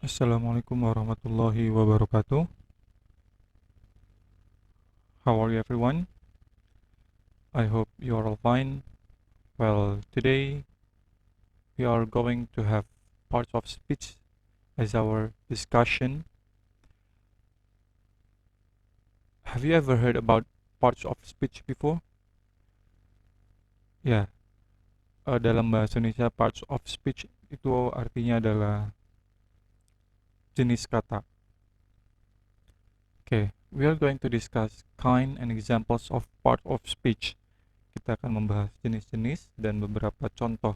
Assalamualaikum warahmatullahi wabarakatuh. How are you, everyone? I hope you are all fine. Well, today we are going to have parts of speech as our discussion. Have you ever heard about parts of speech before? Ya, dalam bahasa Indonesia parts of speech itu artinya adalah jenis kata. Okay, we are going to discuss kind and examples of part of speech. Kita akan membahas jenis-jenis dan beberapa contoh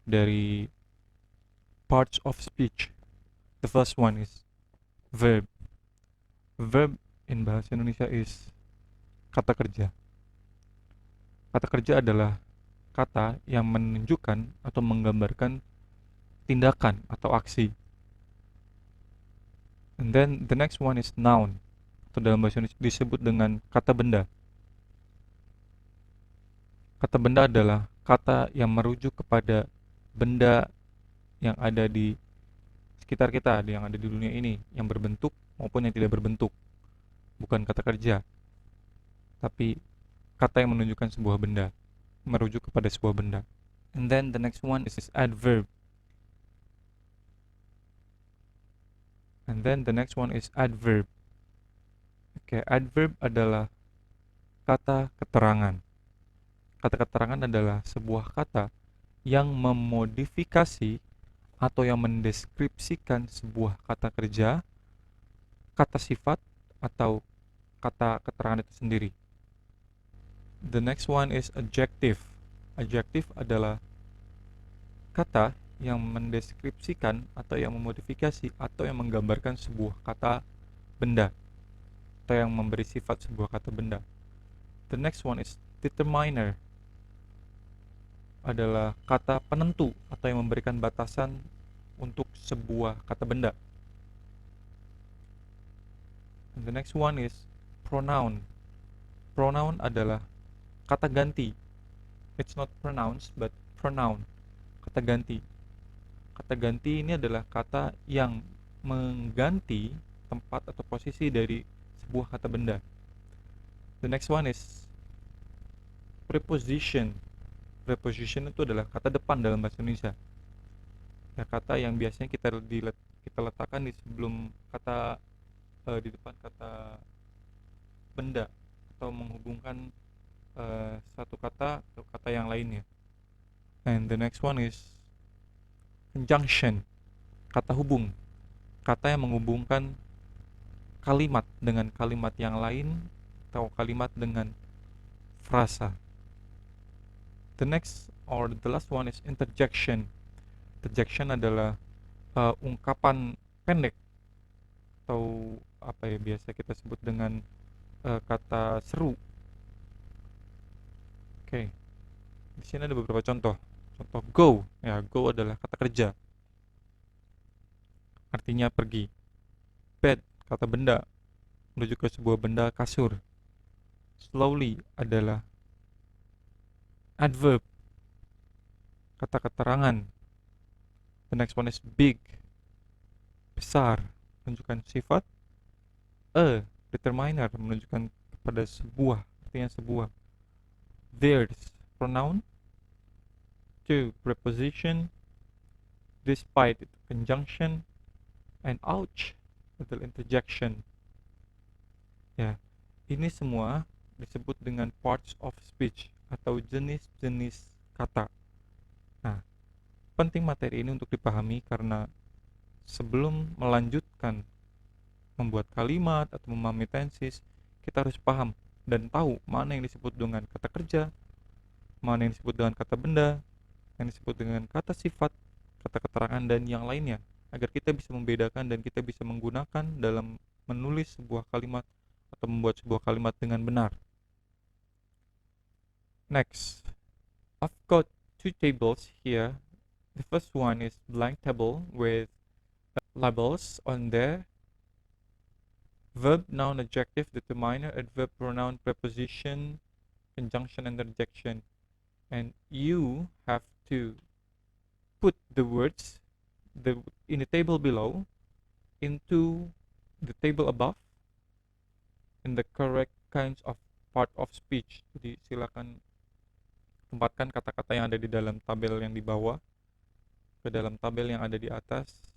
dari parts of speech. The first one is verb. Verb in bahasa Indonesia is kata kerja. Kata kerja adalah kata yang menunjukkan atau menggambarkan tindakan atau aksi. And then the next one is noun, atau dalam bahasa Indonesia disebut dengan kata benda. Kata benda adalah kata yang merujuk kepada benda yang ada di sekitar kita, yang ada di dunia ini, yang berbentuk maupun yang tidak berbentuk. Bukan kata kerja, tapi kata yang menunjukkan sebuah benda, merujuk kepada sebuah benda. And then the next one is adverb. And then the next one is adverb. Oke, adverb adalah kata keterangan. Kata keterangan adalah sebuah kata yang memodifikasi atau yang mendeskripsikan sebuah kata kerja, kata sifat, atau kata keterangan itu sendiri. The next one is adjective. Adjective adalah kata yang mendeskripsikan atau yang memodifikasi atau yang menggambarkan sebuah kata benda atau yang memberi sifat sebuah kata benda. The next one is determiner. Adalah kata penentu atau yang memberikan batasan untuk sebuah kata benda. And the next one is pronoun. Pronoun adalah kata ganti. It's not pronouns but pronoun. Kata ganti. Kata ganti ini adalah kata yang mengganti tempat atau posisi dari sebuah kata benda. The next one is preposition. Preposition itu adalah kata depan dalam bahasa Indonesia. Ya, kata yang biasanya kita letakkan di sebelum kata di depan kata benda atau menghubungkan satu kata atau kata yang lainnya. And the next one is conjunction. Kata hubung. Kata yang menghubungkan kalimat dengan kalimat yang lain atau kalimat dengan frasa. The next or the last one is interjection. Interjection adalah ungkapan pendek atau apa ya biasa kita sebut dengan kata seru. Oke. Di sini ada beberapa contoh. Contoh go. Ya, go adalah kata kerja. Artinya pergi. Bed, kata benda, menuju ke sebuah benda, kasur. Slowly adalah adverb, kata keterangan. The next one is big, besar, menunjukkan sifat. A, determiner, menunjukkan kepada sebuah, artinya sebuah. There's, pronoun. Two, preposition. Despite, itu conjunction. And ouch, adalah interjection. Ya, ini semua disebut dengan parts of speech atau jenis-jenis kata. Nah, penting materi ini untuk dipahami karena sebelum melanjutkan membuat kalimat atau memahami tenses, kita harus paham dan tahu mana yang disebut dengan kata kerja, mana yang disebut dengan kata benda, yang disebut dengan kata sifat, kata keterangan, dan yang lainnya, agar kita bisa membedakan dan kita bisa menggunakan dalam menulis sebuah kalimat atau membuat sebuah kalimat dengan benar. Next, I've got two tables here. The first one is blank table with labels on there. Verb, noun, adjective, determiner, adverb, pronoun, preposition, conjunction, and interjection. And you have to put the words in the table below into the table above in the correct kinds of part of speech. Jadi silakan tempatkan kata-kata yang ada di dalam tabel yang di bawah ke dalam tabel yang ada di atas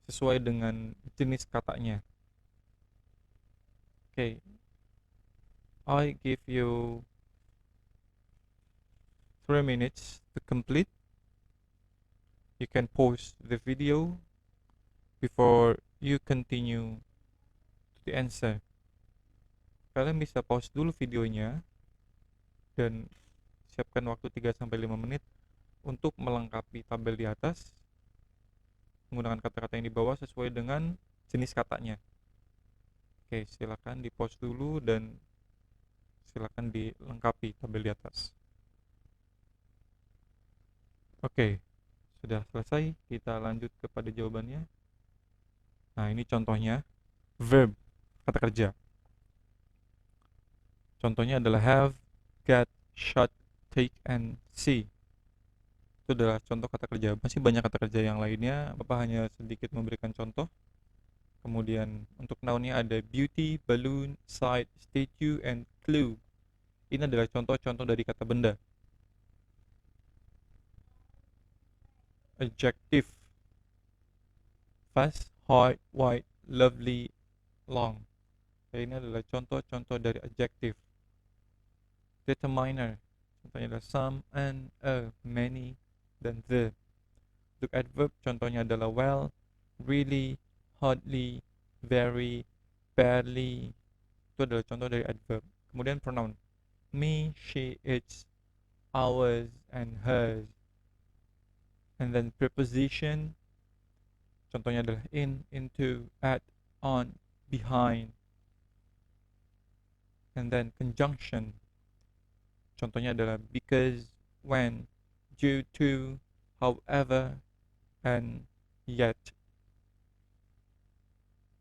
sesuai dengan jenis katanya. Okay, I give you 3 minutes to complete. You can pause the video before you continue to the answer. Kalian bisa pause dulu videonya dan siapkan waktu 3-5 menit untuk melengkapi tabel di atas menggunakan kata-kata yang di bawah sesuai dengan jenis katanya. Oke, silakan di pause dulu dan silakan dilengkapi tabel di atas. Oke, sudah selesai. Kita lanjut kepada jawabannya. Nah, ini contohnya verb, kata kerja. Contohnya adalah have, get, shot, take, and see. Itu adalah contoh kata kerja. Masih banyak kata kerja yang lainnya, Bapak hanya sedikit memberikan contoh. Kemudian untuk noun-nya ada beauty, balloon, sight, statue, and clue. Ini adalah contoh-contoh dari kata benda. Adjective: fast, hard, wide, lovely, long. Ini adalah contoh-contoh dari adjective. Determiner, contohnya adalah some, and, a, many, dan the. Untuk adverb, contohnya adalah well, really, hardly, very, barely. Itu adalah contoh dari adverb. Kemudian pronoun: me, she, its, ours, and hers. And then preposition, contohnya adalah in, into, at, on, behind. And then conjunction, contohnya adalah because, when, due to, however, and yet.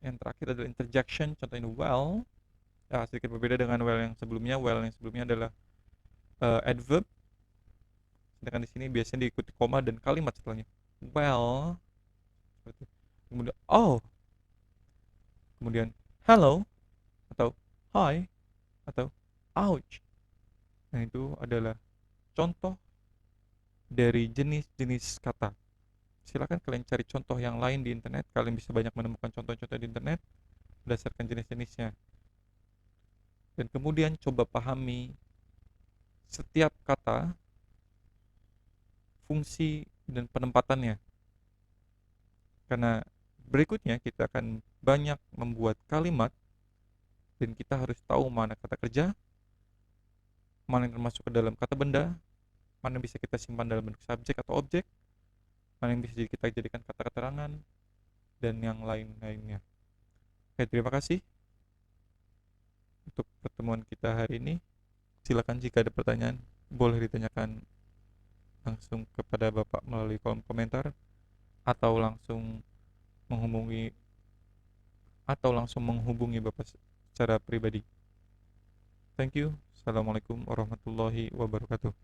Yang terakhir adalah interjection, contohnya well. Sedikit berbeda dengan well yang sebelumnya. Well yang sebelumnya adalah adverb, sedangkan di sini biasanya diikuti koma dan kalimat setelahnya. Well, kemudian oh, kemudian hello, atau hi, atau ouch. Nah, itu adalah contoh dari jenis-jenis kata. Silakan kalian cari contoh yang lain di internet. Kalian bisa banyak menemukan contoh-contoh di internet berdasarkan jenis-jenisnya. Dan kemudian coba pahami setiap kata, fungsi, dan penempatannya. Karena berikutnya kita akan banyak membuat kalimat dan kita harus tahu mana kata kerja, mana yang termasuk ke dalam kata benda, mana yang bisa kita simpan dalam bentuk subjek atau objek, mana yang bisa kita jadikan kata keterangan, dan yang lain-lainnya. Oke, terima kasih untuk pertemuan kita hari ini. Silakan jika ada pertanyaan boleh ditanyakan langsung kepada Bapak melalui kolom komentar atau langsung menghubungi Bapak secara pribadi. Thank you. Assalamualaikum warahmatullahi wabarakatuh.